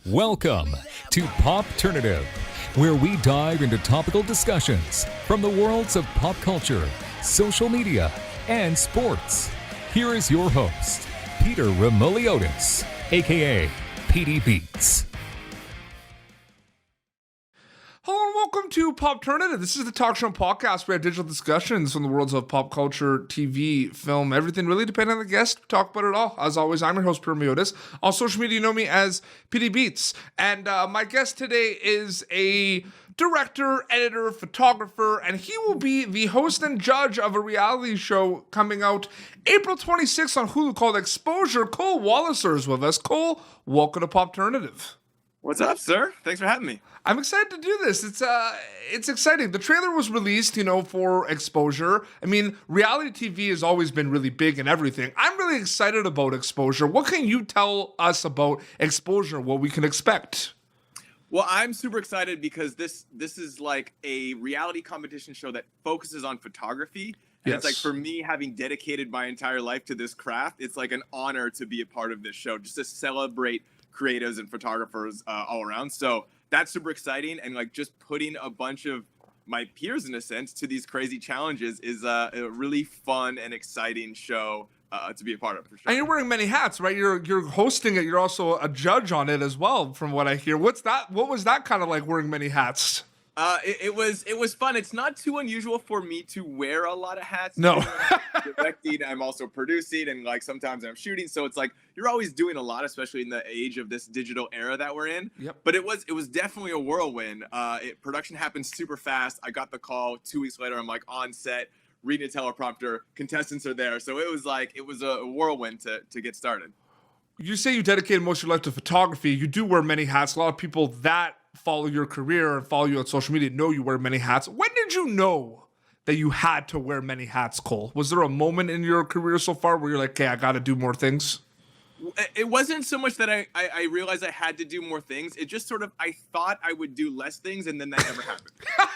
Welcome to Popternative, where we dive into topical discussions from the worlds of pop culture, social media, and sports. Here is your host, Peter Remoliotis, aka PD Beats. Hello and welcome to Popternative. This is the talk show and podcast where we have digital discussions from the worlds of pop culture, TV, film, everything really depending on the guest. We talk about it all. As always, I'm your host, Peter Remoliotis. On social media, you know me as PD Beats. And my guest today is a director, editor, photographer, and he will be the host and judge of a reality show coming out April 26th on Hulu called Exposure. Cole Walliser is with us. Cole, welcome to Popternative. What's up, sir? Thanks for having me. I'm excited to do this. It's exciting. The trailer was released, for Exposure. I mean, reality TV has always been really big and everything. I'm really excited about Exposure. What can you tell us about Exposure, what we can expect? Well, I'm super excited because this is like a reality competition show that focuses on photography. And It's like, for me, having dedicated my entire life to this craft, it's like an honor to be a part of this show, just to celebrate creatives and photographers all around. So that's super exciting, and like just putting a bunch of my peers, in a sense, to these crazy challenges is a really fun and exciting show to be a part of, for sure. And you're wearing many hats, right? You're hosting it. You're also a judge on it as well, from what I hear. What was that kind of like, wearing many hats? It was fun. It's not too unusual for me to wear a lot of hats. No. I'm directing, I'm also producing, and like sometimes I'm shooting. So it's like you're always doing a lot, especially in the age of this digital era that we're in. Yep. But it was definitely a whirlwind. Production happened super fast. I got the call 2 weeks later. I'm like on set, reading a teleprompter. Contestants are there. So it was a whirlwind to get started. You say you dedicated most of your life to photography. You do wear many hats. A lot of people that follow your career and follow you on social media know you wear many hats. When did you know that you had to wear many hats, Cole? Was there a moment in your career so far where you're like, okay, I got to do more things? It wasn't so much that I realized I had to do more things. It just sort of, I thought I would do less things, and then that never happened.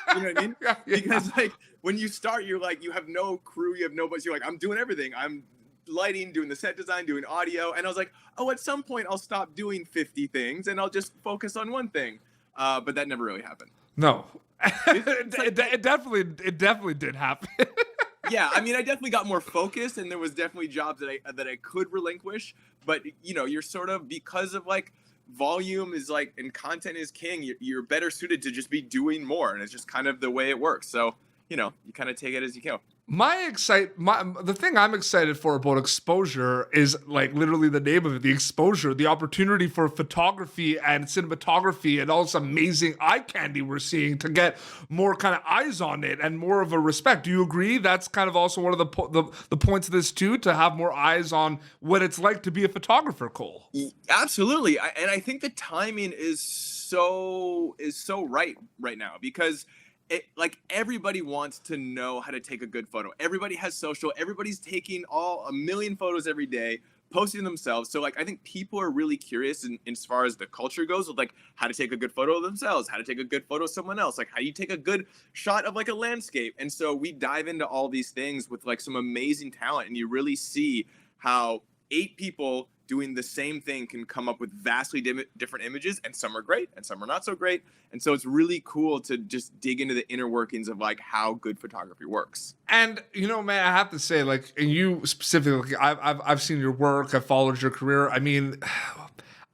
You know what I mean? Yeah. Because like when you start, you're like, you have no crew, you have nobody. You're like, I'm doing everything. I'm lighting, doing the set design, doing audio. And I was like, oh, at some point I'll stop doing 50 things and I'll just focus on one thing. But that never really happened. No, it definitely did happen. Yeah, I mean, I definitely got more focused, and there was definitely jobs that I could relinquish. But you're sort of, because of like volume is like, and content is king. You're better suited to just be doing more, and it's just kind of the way it works. So you kind of take it as you go. The thing I'm excited for about Exposure is like literally the name of it, the exposure, the opportunity for photography and cinematography and all this amazing eye candy we're seeing to get more kind of eyes on it and more of a respect. Do you agree? That's kind of also one of the points of this too, to have more eyes on what it's like to be a photographer, Cole. Absolutely. And I think the timing is so right now, because like everybody wants to know how to take a good photo. Everybody has social. Everybody's taking a million photos every day, posting themselves. So like I think people are really curious in as far as the culture goes, with like how to take a good photo of themselves, how to take a good photo of someone else, like how you take a good shot of like a landscape. And so we dive into all these things with like some amazing talent, and you really see how 8 people doing the same thing can come up with vastly different images, and some are great and some are not so great. And so it's really cool to just dig into the inner workings of like how good photography works. And man, I have to say, like, and you specifically, I've seen your work, I've followed your career. I mean,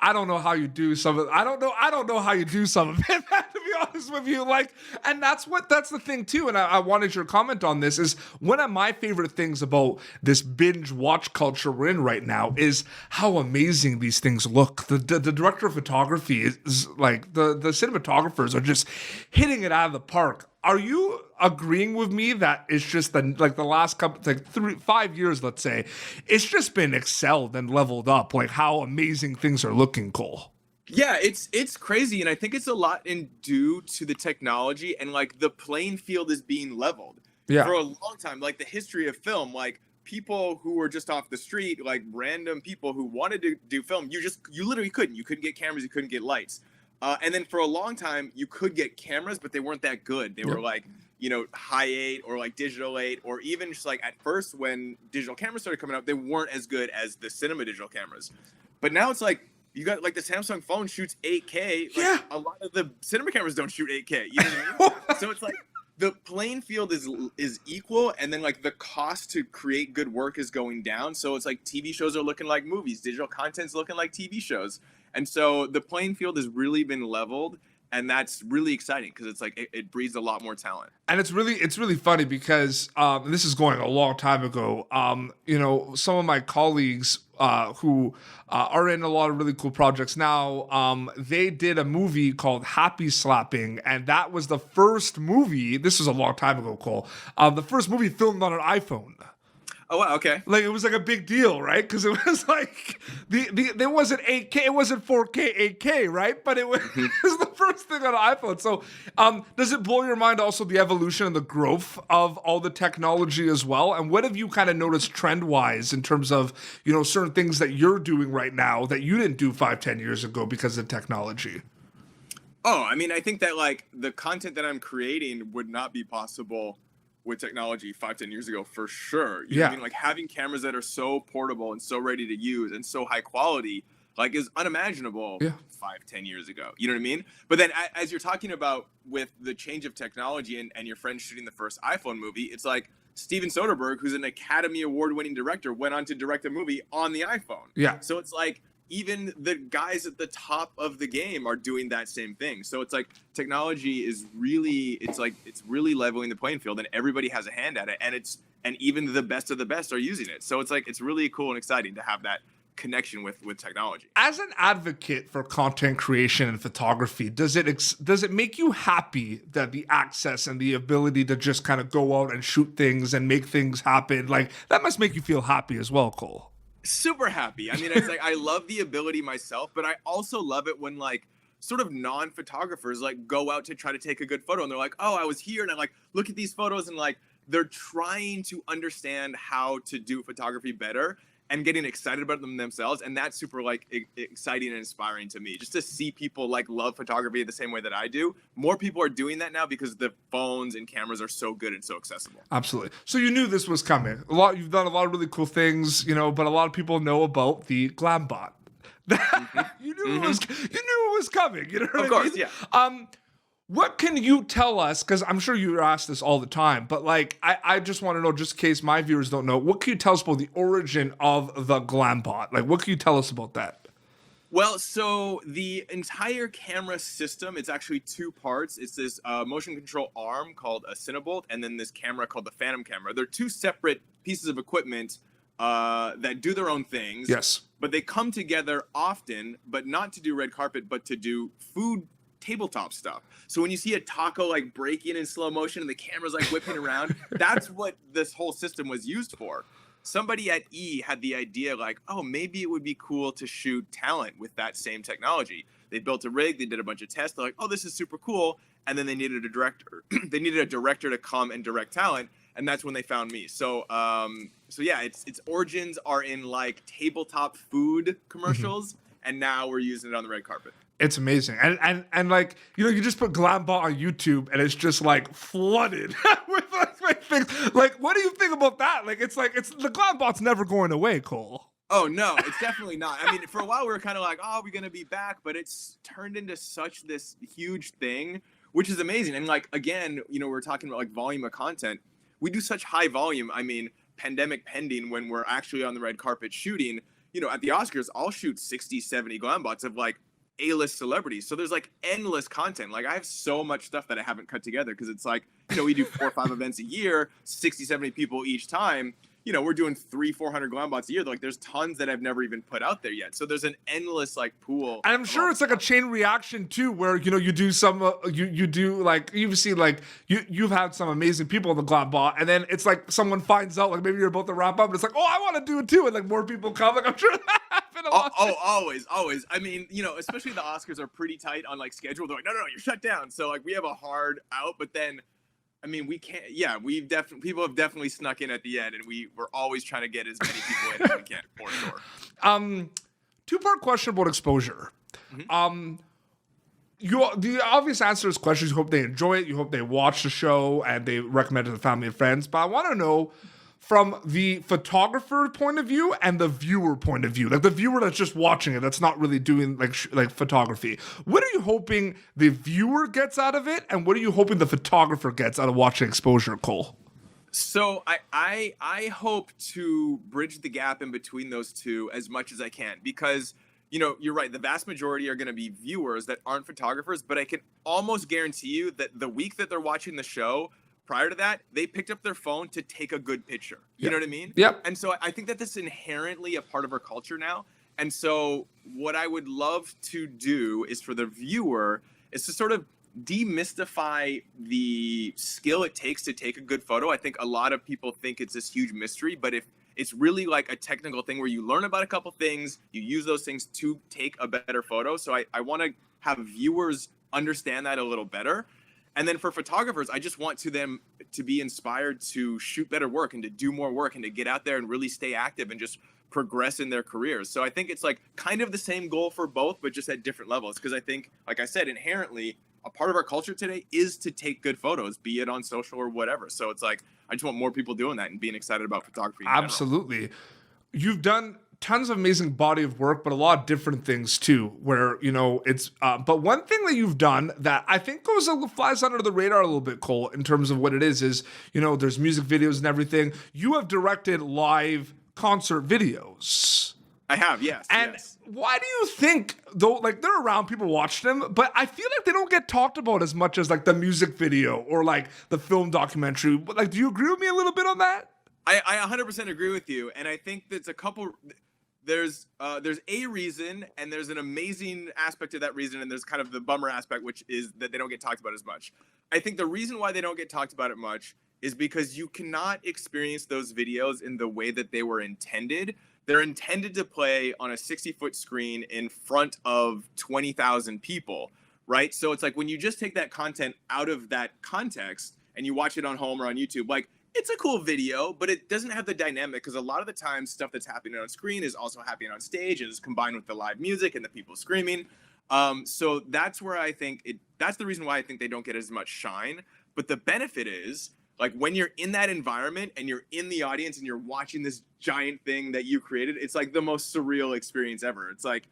I don't know how you do some of it. I don't know how you do some of it, to be honest with you. Like, and that's the thing too. And I wanted your comment on this. Is one of my favorite things about this binge watch culture we're in right now is how amazing these things look. The director of photography is like, the cinematographers are just hitting it out of the park. Are you agreeing with me that it's just the last couple, like 5 years, let's say, it's just been excelled and leveled up, like how amazing things are looking, Cole? Yeah, it's crazy. And I think it's a lot due to the technology, and like the playing field is being leveled. Yeah. For a long time, like the history of film, like people who were just off the street, like random people who wanted to do film, you literally couldn't. You couldn't get cameras, you couldn't get lights. And then for a long time, you could get cameras, but they weren't that good. They were like, high 8 or like digital 8, or even just like at first when digital cameras started coming out, they weren't as good as the cinema digital cameras. But now it's like You got like the Samsung phone shoots 8K. Like, Yeah. a lot of the cinema cameras don't shoot 8K. You know what I mean? So it's like the playing field is equal, and then like the cost to create good work is going down. So it's like TV shows are looking like movies, digital content's looking like TV shows, and so the playing field has really been leveled. And that's really exciting because it's like it breeds a lot more talent. And it's really funny because this is going a long time ago. Some of my colleagues who are in a lot of really cool projects now, they did a movie called Happy Slapping, and that was the first movie. This was a long time ago, Cole. The first movie filmed on an iPhone. Oh wow, okay. Like, it was like a big deal, right? Because it was like there wasn't 8K, it wasn't 4K, 8K, right? But it was, it was the first thing on an iPhone. So, does it blow your mind also the evolution and the growth of all the technology as well? And what have you kind of noticed trend-wise in terms of, certain things that you're doing right now that you didn't do 5-10 years ago because of technology? Oh, I mean, I think that like the content that I'm creating would not be possible with technology 5-10 years ago, for sure. You know what I mean? Like, having cameras that are so portable and so ready to use and so high quality, like, is unimaginable 5-10 years ago. You know what I mean? But then as you're talking about with the change of technology and your friend shooting the first iPhone movie, it's like Steven Soderbergh, who's an Academy Award winning director, went on to direct a movie on the iPhone. Yeah. So it's like, even the guys at the top of the game are doing that same thing. So it's like technology is really, it's really leveling the playing field, and everybody has a hand at it. And even the best of the best are using it. So it's like, it's really cool and exciting to have that connection with technology. As an advocate for content creation and photography, does it make you happy that the access and the ability to just kind of go out and shoot things and make things happen, like, that must make you feel happy as well, Cole? Super happy. I mean, it's like, I love the ability myself, but I also love it when like sort of non-photographers like go out to try to take a good photo, and they're like, oh, I was here, and I like look at these photos, and like they're trying to understand how to do photography better and getting excited about them themselves. And that's super like exciting and inspiring to me, just to see people like love photography the same way that I do. More people are doing that now because the phones and cameras are so good and so accessible. Absolutely. So you knew this was coming. You've done a lot of really cool things, but a lot of people know about the GlamBOT. You knew it was coming. You know what I mean? Of course, yeah. What can you tell us? Because I'm sure you ask this all the time, but like, I just want to know, just in case my viewers don't know, what can you tell us about the origin of the GlamBOT? Like, what can you tell us about that? Well, so the entire camera system, it's actually two parts. It's this motion control arm called a Cinebolt, and then this camera called the Phantom camera. They're two separate pieces of equipment that do their own things. Yes. But they come together often, but not to do red carpet, but to do food tabletop stuff. So when you see a taco like breaking in slow motion and the camera's like whipping around, that's what this whole system was used for. Somebody at E had the idea like, oh, maybe it would be cool to shoot talent with that same technology. They built a rig, they did a bunch of tests, they're like, oh, this is super cool. And then they needed a director. They needed a director to come and direct talent. And that's when they found me. So yeah, its origins are in like tabletop food commercials. And now we're using it on the red carpet. It's amazing. And like, you just put GlamBOT on YouTube and it's just like flooded with like things. Like, what do you think about that? Like, it's the GlamBOT's never going away, Cole. Oh, no, it's definitely not. I mean, for a while we were kind of like, oh, we're going to be back, but it's turned into such this huge thing, which is amazing. And like, again, we're talking about like volume of content. We do such high volume. I mean, pandemic pending, when we're actually on the red carpet shooting, at the Oscars, I'll shoot 60, 70 GlamBOTs of like A-list celebrities. So there's like endless content. Like, I have so much stuff that I haven't cut together because it's like, we do 4 or 5 events a year, 60, 70 people each time. We're doing 300-400 GlamBOTs a year. Like, there's tons that I've never even put out there yet. So there's an endless like pool. And I'm sure it's like a chain reaction too, where you do some you do like, you've seen like you've had some amazing people in the GlamBOT, and then it's like someone finds out, like maybe you're about to wrap up, and it's like, oh, I want to do it too, and like more people come. Like, I'm sure that happened a lot. Oh, always. I mean, especially the Oscars are pretty tight on like schedule. They're like, no, you're shut down. So like we have a hard out, but then, I mean, we can't. Yeah, people have definitely snuck in at the end, and we're always trying to get as many people in as we can, for sure. 2-part question about exposure. The obvious answer to this question is you hope they enjoy it, you hope they watch the show, and they recommend it to family and friends. But I want to know, from the photographer point of view and the viewer point of view. Like the viewer that's just watching it, that's not really doing like photography. What are you hoping the viewer gets out of it, and what are you hoping the photographer gets out of watching exposure, Cole? So I hope to bridge the gap in between those two as much as I can, because you're right. The vast majority are going to be viewers that aren't photographers, but I can almost guarantee you that the week that they're watching the show, prior to that, they picked up their phone to take a good picture. You know what I mean? Yep. And so I think that this is inherently a part of our culture now. And so what I would love to do is for the viewer is to sort of demystify the skill it takes to take a good photo. I think a lot of people think it's this huge mystery, but if it's really like a technical thing where you learn about a couple things, you use those things to take a better photo. So I want to have viewers understand that a little better. And then for photographers, I just want them to be inspired to shoot better work and to do more work and to get out there and really stay active and just progress in their careers. So I think it's like kind of the same goal for both, but just at different levels. Because I think, like I said, inherently, a part of our culture today is to take good photos, be it on social or whatever. So it's like, I just want more people doing that and being excited about photography. Absolutely. You've done tons of amazing body of work, but a lot of different things too, where, it's, but one thing that you've done that I think flies under the radar a little bit, Cole, in terms of what it is, there's music videos and everything. You have directed live concert videos. I have, yes. And yes. Why do you think, though, like they're around, people watch them, but I feel like they don't get talked about as much as like the music video or like the film documentary. But like, do you agree with me a little bit on that? I 100% agree with you. And I think there's a reason, and there's an amazing aspect of that reason, and there's kind of the bummer aspect, which is that they don't get talked about as much. I think the reason why they don't get talked about it much is because you cannot experience those videos in the way that they were intended. They're intended to play on a 60-foot screen in front of 20,000 people, right? So it's like when you just take that content out of that context and you watch it on home or on YouTube, like it's a cool video, but it doesn't have the dynamic, because a lot of the time stuff that's happening on screen is also happening on stage and is combined with the live music and the people screaming. So that's where I think that's the reason why I think they don't get as much shine. But the benefit is, like, when you're in that environment and you're in the audience and you're watching this giant thing that you created, it's like the most surreal experience ever. It's like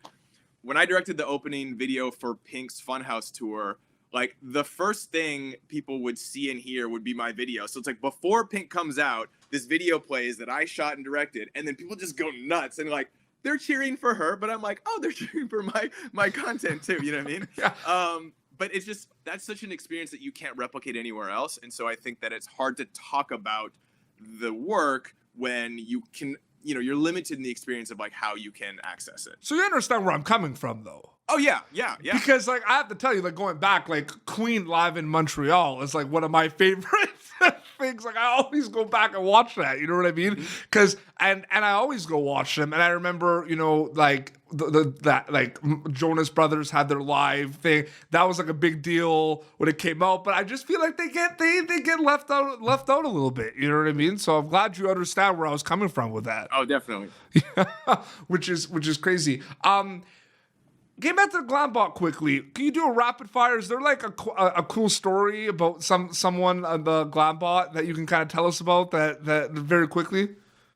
when I directed the opening video for Pink's Funhouse tour, like the first thing people would see and hear would be my video. So it's like before Pink comes out, this video plays that I shot and directed, and then people just go nuts and like they're cheering for her, but I'm like, oh, they're cheering for my content too. You know what I mean? Yeah. But it's just, that's such an experience that you can't replicate anywhere else. And so I think that it's hard to talk about the work when you can, you're limited in the experience of like how you can access it. So you understand where I'm coming from, though. Oh yeah. Because like I have to tell you, like going back, like Queen live in Montreal is like one of my favorite things. Like I always go back and watch that. You know what I mean? Because and I always go watch them. And I remember, like that like Jonas Brothers had their live thing. That was like a big deal when it came out. But I just feel like they get left out a little bit. You know what I mean? So I'm glad you understand where I was coming from with that. Oh, definitely. which is crazy. Getting back to the GlamBOT quickly, can you do a rapid fire? Is there like a cool story about someone on the GlamBOT that you can kind of tell us about that very quickly?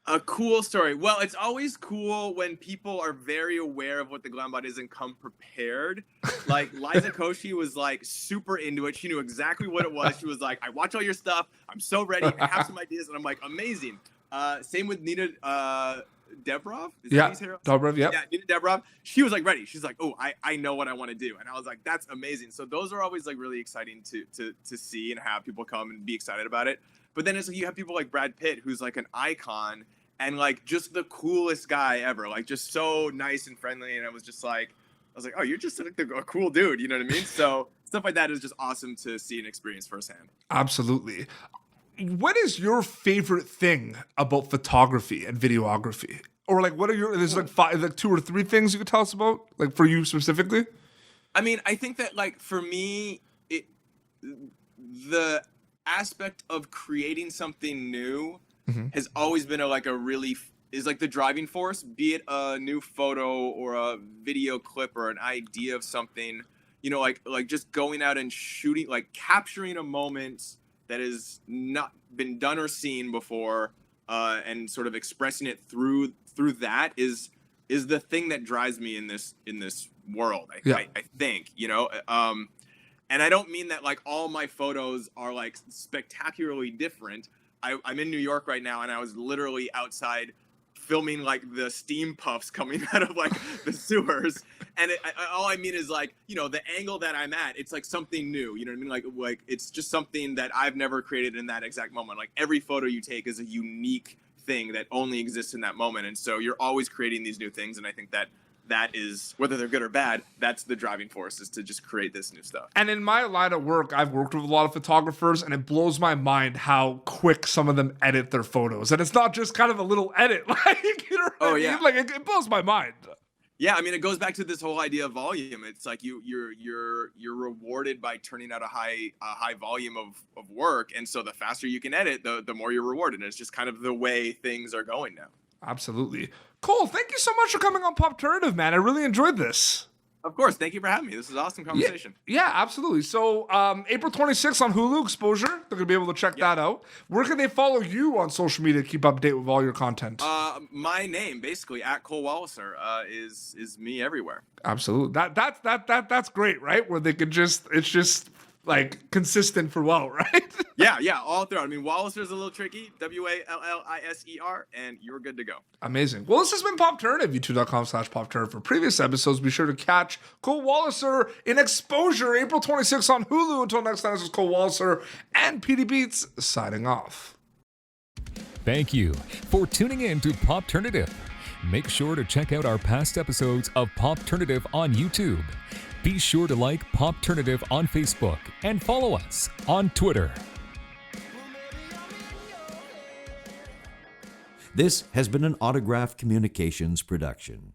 A cool story. Well, it's always cool when people are very aware of what the GlamBOT is and come prepared. Like Liza Koshy was like super into it. She knew exactly what it was. She was like, I watch all your stuff. I'm so ready. I have some ideas. And I'm like, amazing. Same with Nina Debrov? Dobrov, yeah. Yeah, Nina Debrov. She was like ready. She's like, oh, I know what I want to do. And I was like, that's amazing. So those are always like really exciting to see and have people come and be excited about it. But then it's like you have people like Brad Pitt, who's like an icon and like just the coolest guy ever, like just so nice and friendly. And I was like, oh, you're just like a cool dude. You know what I mean? So stuff like that is just awesome to see and experience firsthand. Absolutely. What is your favorite thing about photography and videography? Or like, there's like 2 or 3 things you could tell us about, like for you specifically? I mean, I think that like for me, the aspect of creating something new has always been is like the driving force, be it a new photo or a video clip or an idea of something, like just going out and shooting, like capturing a moment that has not been done or seen before, and sort of expressing it through that is the thing that drives me in this world. I think, you know, and I don't mean that like all my photos are like spectacularly different. I'm in New York right now, and I was literally outside filming like the steam puffs coming out of like the sewers, and all I mean is like, you know, the angle that I'm at, it's like something new, you know what I mean? Like it's just something that I've never created in that exact moment. Like every photo you take is a unique thing that only exists in that moment, and so you're always creating these new things, and I think that is, whether they're good or bad, that's the driving force, is to just create this new stuff. And in my line of work, I've worked with a lot of photographers, and it blows my mind how quick some of them edit their photos. And it's not just kind of a little edit, like, you know what I mean? Yeah. Like it blows my mind. Yeah, I mean, it goes back to this whole idea of volume. It's like you're rewarded by turning out a high volume of work, and so the faster you can edit, the more you're rewarded. And it's just kind of the way things are going now. Absolutely. Cole, thank you so much for coming on Popternative, man. I really enjoyed this. Of course. Thank you for having me. This is an awesome conversation. Yeah, absolutely. So April 26th on Hulu, Exposure. They're going to be able to check that out. Where can they follow you on social media to keep up to date with all your content? My name, basically, at Cole Walliser, is me everywhere. Absolutely. That's great, right? Where they could it's just like consistent for well, right? Yeah, all throughout. I mean, Walliser is a little tricky, Walliser, and you're good to go. Amazing. Well, this has been Popternative, youtube.com/Popternative. For previous episodes, be sure to catch Cole Walliser in Exposure, April 26th on Hulu. Until next time, this is Cole Walliser and PD Beats signing off. Thank you for tuning in to Popternative. Make sure to check out our past episodes of Popternative on YouTube. Be sure to like Popternative on Facebook and follow us on Twitter. This has been an Autograph Communications production.